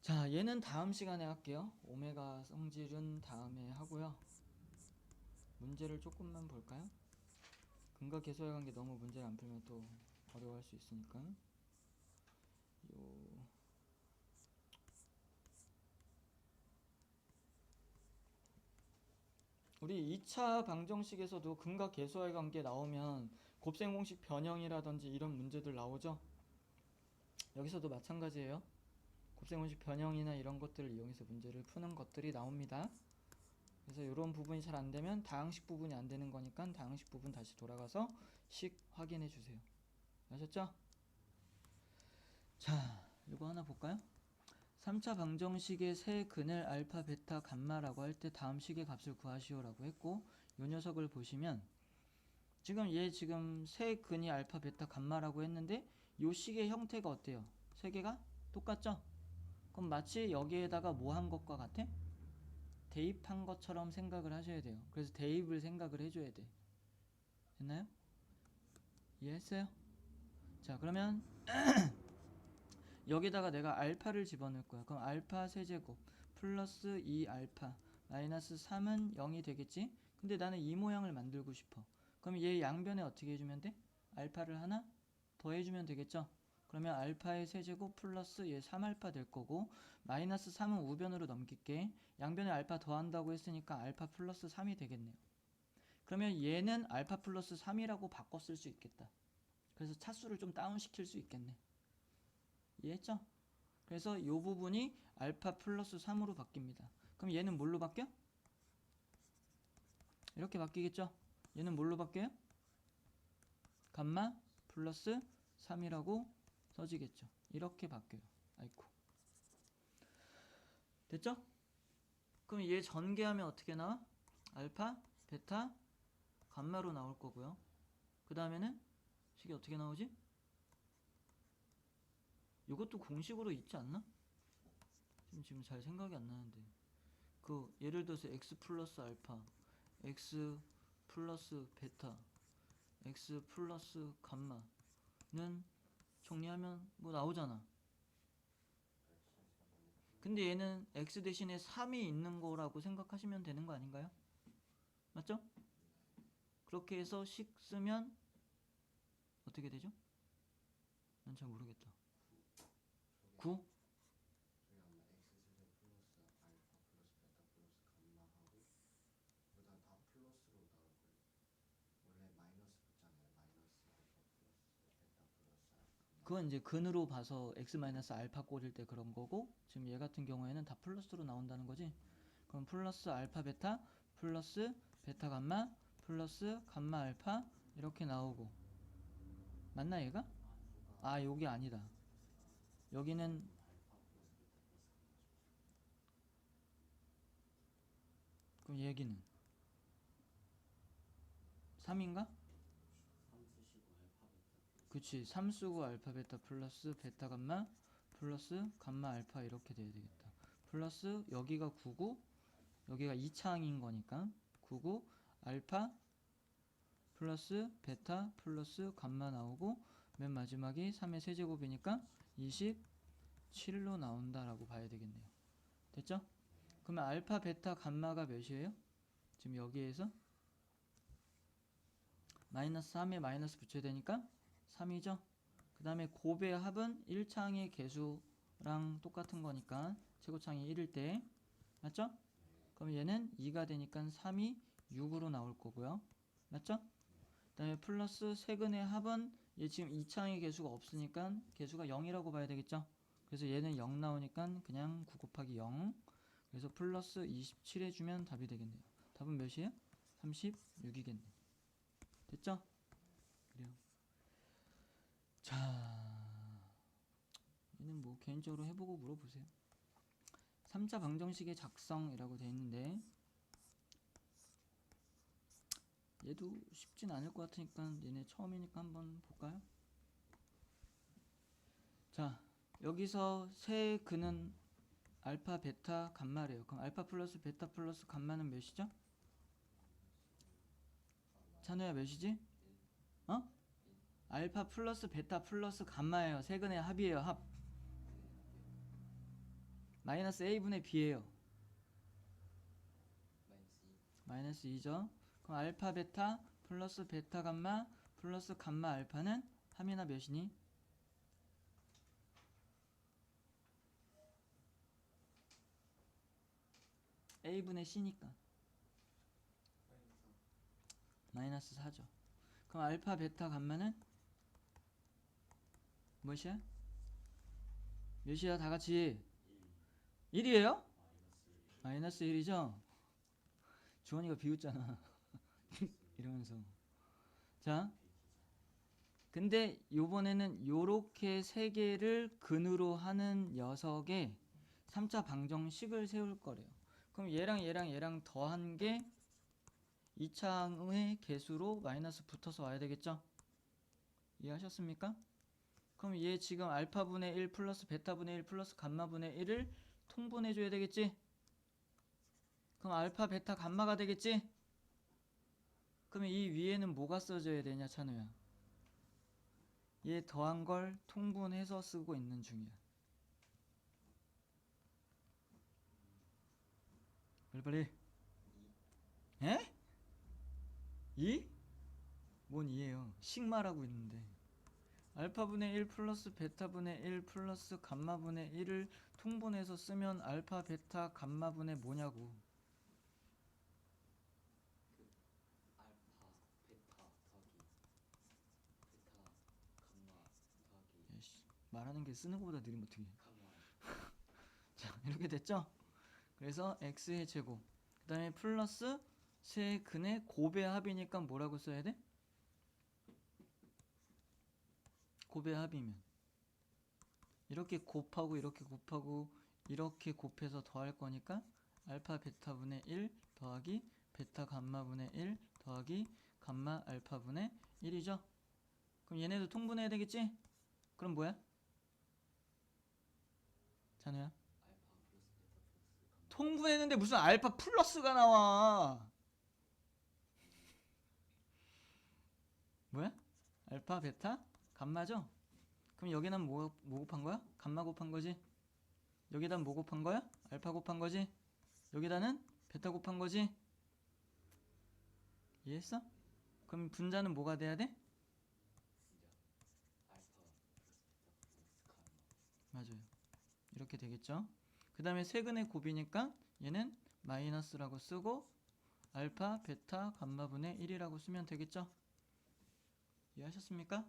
자, 얘는 다음 시간에 할게요. 오메가 성질은 다음에 하고요. 문제를 조금만 볼까요? 근과 개수와의 관계 너무 문제를 안 풀면 또 어려워할 수 있으니까. 우리 2차 방정식에서도 근과 개수와의 관계 나오면 곱셈 공식 변형이라든지 이런 문제들 나오죠? 여기서도 마찬가지예요. 곱셈 공식 변형이나 이런 것들을 이용해서 문제를 푸는 것들이 나옵니다. 그래서 이런 부분이 잘 안되면 다항식 부분이 안되는 거니까 다항식 부분 다시 돌아가서 식 확인해 주세요. 아셨죠? 자, 이거 하나 볼까요? 3차 방정식의 세 근을 알파, 베타, 감마라고 할 때 다음 식의 값을 구하시오라고 했고 이 녀석을 보시면 지금 얘 지금 세 근이 알파, 베타, 감마라고 했는데 이 식의 형태가 어때요? 세 개가 똑같죠? 그럼 마치 여기에다가 뭐 한 것과 같아? 대입한 것처럼 생각을 하셔야 돼요. 그래서 대입을 생각을 해줘야 돼. 됐나요? 이해했어요? 자, 그러면 여기다가 내가 알파를 집어넣을 거야. 그럼 알파 세제곱 플러스 2알파 마이너스 3은 0이 되겠지? 근데 나는 이 모양을 만들고 싶어. 그럼 얘 양변에 어떻게 해주면 돼? 알파를 하나 더 해주면 되겠죠? 그러면 알파의 세제곱 플러스 얘 3알파 될 거고 마이너스 3은 우변으로 넘길게. 양변에 알파 더한다고 했으니까 알파 플러스 3이 되겠네요. 그러면 얘는 알파 플러스 3이라고 바꿔 쓸 수 있겠다. 그래서 차수를 좀 다운시킬 수 있겠네. 이해했죠? 그래서 이 부분이 알파 플러스 3으로 바뀝니다. 그럼 얘는 뭘로 바뀌어? 이렇게 바뀌겠죠? 얘는 뭘로 바뀌어요? 감마 플러스 3이라고 써지겠죠. 이렇게 바뀌어요. 아이쿠. 됐죠? 그럼 얘 전개하면 어떻게 나와? 알파 베타 감마로 나올 거고요. 그 다음에는 식이 어떻게 나오지? 이것도 공식으로 있지 않나? 지금 잘 생각이 안 나는데 그 예를 들어서 x 플러스 알파, x 플러스 베타, x 플러스 감마는 정리하면 뭐 나오잖아. 근데 얘는 x 대신에 3이 있는 거라고 생각하시면 되는 거 아닌가요? 맞죠? 그렇게 해서 식 쓰면 어떻게 되죠? 난 잘 모르겠다. 9? 그건 이제 근으로 봐서 x 마이너스 알파 꼴일 때 그런 거고, 지금 얘 같은 경우에는 다 플러스로 나온다는 거지. 그럼 플러스 알파 베타 플러스 베타 감마 플러스 감마 알파 이렇게 나오고, 맞나 얘가? 아, 여기 아니다. 여기는 그럼 얘기는 3인가? 그치, 3쓰고 알파 베타 플러스 베타 감마 플러스 감마 알파 이렇게 돼야 되겠다. 플러스 여기가 9고 여기가 2차항인 거니까 9고 알파 플러스 베타 플러스 감마 나오고 맨 마지막이 3의 세제곱이니까 27로 나온다라고 봐야 되겠네요. 됐죠? 그러면 알파 베타 감마가 몇이에요? 지금 여기에서 마이너스 3에 마이너스 붙여야 되니까 3이죠? 그 다음에 곱의 합은 1창의 개수랑 똑같은 거니까 최고창이 1일 때, 맞죠? 그럼 얘는 2가 되니까 3이 6으로 나올 거고요. 맞죠? 그 다음에 플러스 세근의 합은 얘 지금 2창의 개수가 없으니까 개수가 0이라고 봐야 되겠죠? 그래서 얘는 0 나오니까 그냥 9 곱하기 0, 그래서 플러스 27 해주면 답이 되겠네요. 답은 몇이에요? 36이겠네. 됐죠? 그래요. 자, 얘는 뭐 개인적으로 해보고 물어보세요. 3차 방정식의 작성이라고 되어 있는데 얘도 쉽진 않을 것 같으니까 얘네 처음이니까 한번 볼까요? 자, 여기서 세 근은 알파 베타 감마래요. 그럼 알파 플러스 베타 플러스 감마는 몇이죠? 찬우야 몇이지? 어? 알파 플러스 베타 플러스 감마예요. 세 근의 합이에요. 합. 마이너스 a분의 b예요. 마이너스 2죠. 그럼 알파 베타 플러스 베타 감마 플러스 감마 알파는 합이나 몇이니? a분의 c니까 마이너스 4죠. 그럼 알파 베타 감마는 몇이야? 몇이야 다같이? 1이에요? 마이너스 1이죠? 주원이가 비웃잖아. 이러면서. 자, 근데 요번에는 요렇게 세 개를 근으로 하는 녀석의 3차 방정식을 세울 거래요. 그럼 얘랑 더한 게 2차항의 개수로 마이너스 붙어서 와야 되겠죠? 이해하셨습니까? 그럼 얘 지금 알파분의 1 플러스 베타분의 1 플러스 감마분의 1을 통분해줘야 되겠지? 그럼 알파 베타 감마가 되겠지? 그러면 이 위에는 뭐가 써져야 되냐 찬우야? 얘 더한 걸 통분해서 쓰고 있는 중이야. 빨리빨리. 에? 2? 뭔 2예요? 식말하고 있는데. 알파분의 1 플러스 베타분의 1 플러스 감마분의 1을 통분해서 쓰면 알파 베타 감마분의 뭐냐고. 야씨, 말하는 게 쓰는 것보다 느리면 어떡해. 자, 이렇게 됐죠? 그래서 x의 제곱 그 다음에 플러스 세 근의 곱의 합이니까 뭐라고 써야 돼? 곱의 합이면 이렇게 곱하고 이렇게 곱하고 이렇게 곱해서 더할 거니까 알파 베타분의 1 더하기 베타 감마분의 1 더하기 감마 알파분의 1이죠. 그럼 얘네도 통분해야 되겠지? 그럼 뭐야? 찬우야? 통분했는데 무슨 알파 플러스가 나와? 뭐야? 알파 베타 감마죠? 그럼 여기는 뭐 곱한 거야? 감마 곱한 거지? 여기다 뭐 곱한 거야? 알파 곱한 거지? 여기다는 베타 곱한 거지? 이해했어? 그럼 분자는 뭐가 돼야 돼? 맞아요. 이렇게 되겠죠. 그 다음에 세근의 곱이니까 얘는 마이너스라고 쓰고 알파 베타 감마분의 1이라고 쓰면 되겠죠. 이해하셨습니까?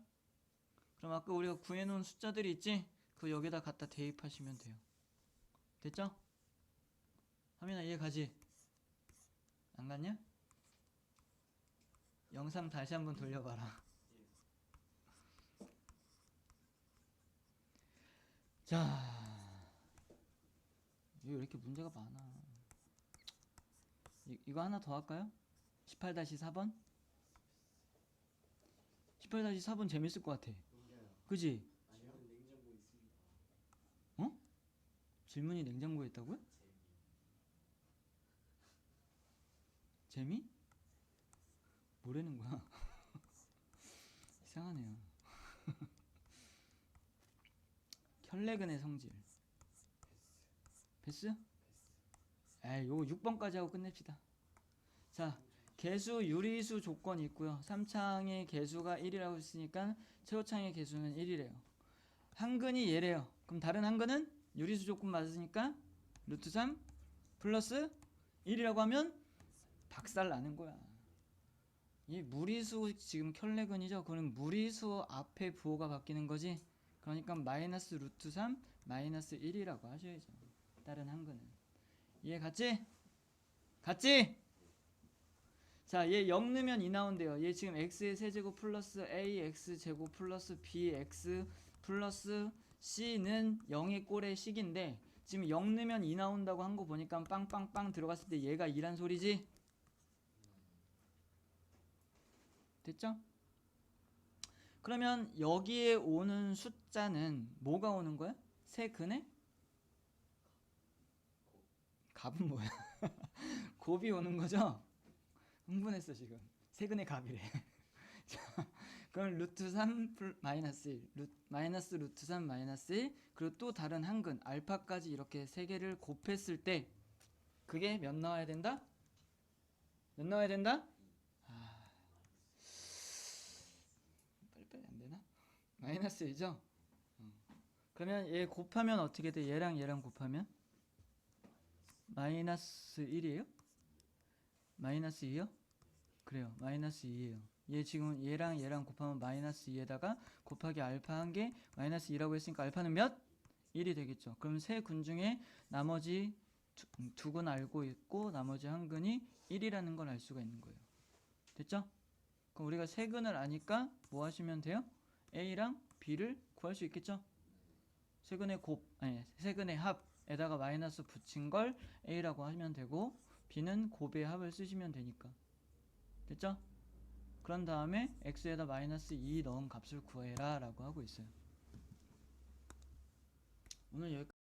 그럼 아까 우리가 구해놓은 숫자들이 있지? 그거 여기다 갖다 대입하시면 돼요. 됐죠? 하민아 이해 가지? 안 갔냐? 영상 다시 한번 돌려봐라. 자, 이거 왜 이렇게 문제가 많아? 이거 하나 더 할까요? 18-4번? 18-4번 재밌을 것 같아. 그지? 질문 냉장고에 있습니다. 어? 질문이 냉장고에 있다고요? 재미? 뭐라는 거야? 이상하네요. 혈내근의 성질. 패스? 에이, 요거 6번까지 하고 끝냅시다. 자, 개수 유리수 조건이 있고요. 3창의 개수가 1이라고 했으니까 최고창의 개수는 1이래요. 한근이 얘래요. 그럼 다른 한근은 유리수 조건 맞으니까 루트 3 플러스 1이라고 하면 박살 나는 거야. 이 무리수 지금 켤레근이죠. 그럼 무리수 앞에 부호가 바뀌는 거지. 그러니까 마이너스 루트 3 마이너스 1이라고 하셔야죠. 다른 한근은. 이해 갔지? 갔지? 자, 얘 0 넣으면 2 나온대요. 얘 지금 x의 세제곱 플러스 ax 제곱 플러스 bx 플러스 c는 0의 꼴의 식인데 지금 0 넣으면 2 나온다고 한 거 보니까 빵빵빵 들어갔을 때 얘가 2란 소리지? 됐죠? 그러면 여기에 오는 숫자는 뭐가 오는 거야? 세근의? 값은 뭐야? 곱이 오는 거죠? 흥분했어 지금. 세근의 값이래. 자, 그럼 루트 3 마이너스 1 마이너스 루트 3 마이너스 1 그리고 또 다른 한근 알파까지 이렇게 세 개를 곱했을 때 그게 몇 나와야 된다? 몇 나와야 된다? 빨리빨리 안 되나? 마이너스 1죠? 그러면 얘 곱하면 어떻게 돼? 얘랑 얘랑 곱하면? 마이너스 1이에요? 마이너스 2요? 그래요. 마이너스 2예요. 얘 지금 얘랑 얘랑 곱하면 마이너스 2에다가 곱하기 알파 한 개 마이너스 2라고 했으니까 알파는 몇? 1이 되겠죠. 그럼 세 근 중에 나머지 두 근 알고 있고 나머지 한 근이 1이라는 걸 알 수가 있는 거예요. 됐죠? 그럼 우리가 세 근을 아니까 뭐 하시면 돼요? A랑 B를 구할 수 있겠죠? 세 근의 세 근의 합에다가 마이너스 붙인 걸 A라고 하면 되고 B는 곱의 합을 쓰시면 되니까. 됐죠? 그런 다음에 X에다 마이너스 2 넣은 값을 구해라 라고 하고 있어요. 오늘 여기까지